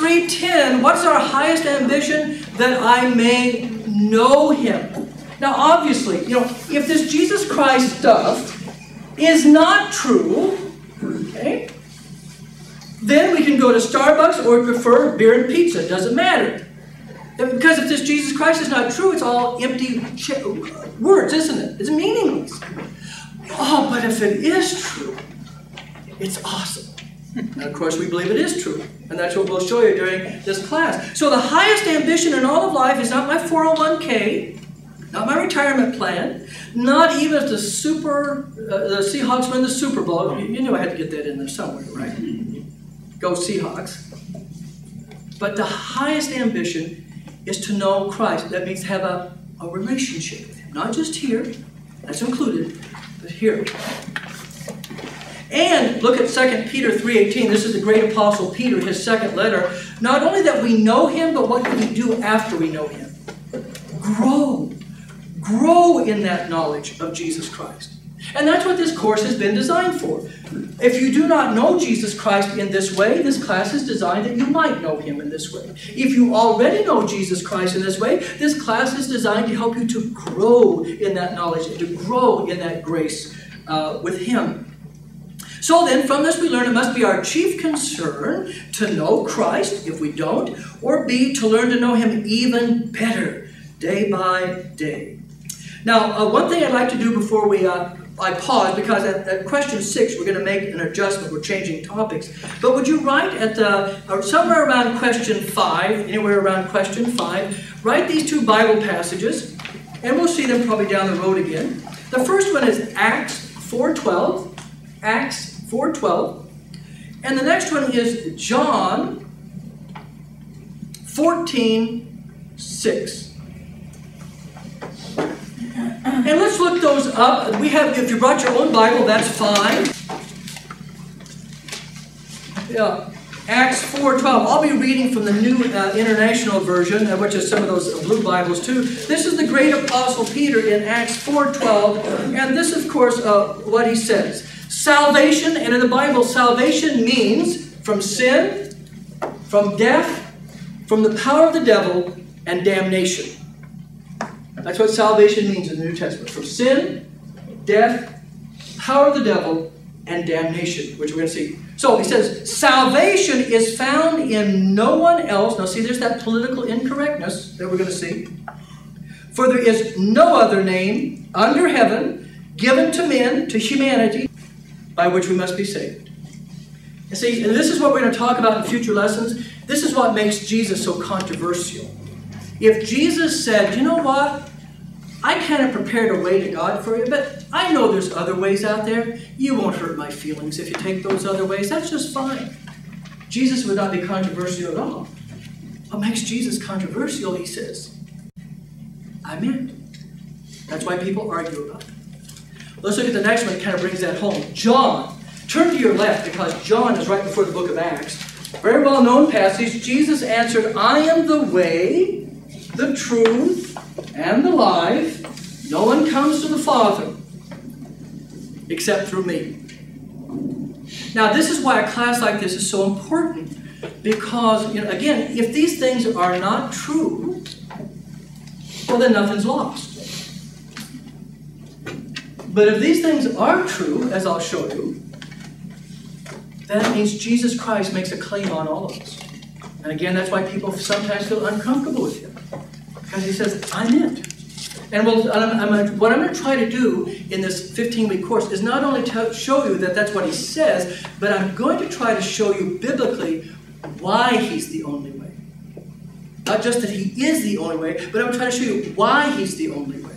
3:10, what's our highest ambition? That I may know him. Now obviously, if this Jesus Christ stuff is not true, okay, then we can go to Starbucks or prefer beer and pizza. It doesn't matter. Because if this Jesus Christ is not true, it's all empty words, isn't it? It's meaningless. Oh, but if it is true, it's awesome. And of course, we believe it is true. And that's what we'll show you during this class. So the highest ambition in all of life is not my 401k, not my retirement plan, not even the Seahawks win the Super Bowl. You knew I had to get that in there somewhere, right? Go Seahawks. But the highest ambition is to know Christ. That means have a relationship with him. Not just here, that's included, but here. And look at 2 Peter 3:18. This is the great apostle Peter, his second letter. Not only that we know him, but what do we do after we know him? Grow. Grow in that knowledge of Jesus Christ. And that's what this course has been designed for. If you do not know Jesus Christ in this way, this class is designed that you might know him in this way. If you already know Jesus Christ in this way, this class is designed to help you to grow in that knowledge and to grow in that grace with him. So then, from this we learn it must be our chief concern to know Christ, if we don't, or B, to learn to know him even better, day by day. Now, one thing I'd like to do before I pause, because at question 6 we're going to make an adjustment. We're changing topics. But would you write at somewhere around question 5, anywhere around question 5, write these two Bible passages, and we'll see them probably down the road again. The first one is Acts 4:12. Acts 4:12. And the next one is John 14:6. And let's look those up. If you brought your own Bible, that's fine. Yeah. Acts 4:12. I'll be reading from the New International Version, which is some of those blue Bibles too. This is the great apostle Peter in Acts 4:12. And this is, of course, what he says. Salvation, and in the Bible, salvation means from sin, from death, from the power of the devil, and damnation. That's what salvation means in the New Testament. From sin, death, power of the devil, and damnation, which we're going to see. So he says, salvation is found in no one else. Now see, there's that political incorrectness that we're going to see. For there is no other name under heaven given to men, to humanity, by which we must be saved. And see, and this is what we're going to talk about in future lessons. This is what makes Jesus so controversial. If Jesus said, you know what? I kind of prepared a way to God for you, but I know there's other ways out there. You won't hurt my feelings if you take those other ways. That's just fine. Jesus would not be controversial at all. What makes Jesus controversial, he says, I meant. That's why people argue about it. Let's look at the next one. It kind of brings that home. John. Turn to your left, because John is right before the book of Acts. Very well-known passage. Jesus answered, I am the way, the truth, and the life. No one comes to the Father except through me. Now, this is why a class like this is so important. Because, again, if these things are not true, well, then nothing's lost. But if these things are true, as I'll show you, that means Jesus Christ makes a claim on all of us. And again, that's why people sometimes feel uncomfortable with him. Because he says, I'm it. And what I'm going to try to do in this 15-week course is not only to show you that that's what he says, but I'm going to try to show you biblically why he's the only way. Not just that he is the only way, but I'm trying to show you why he's the only way.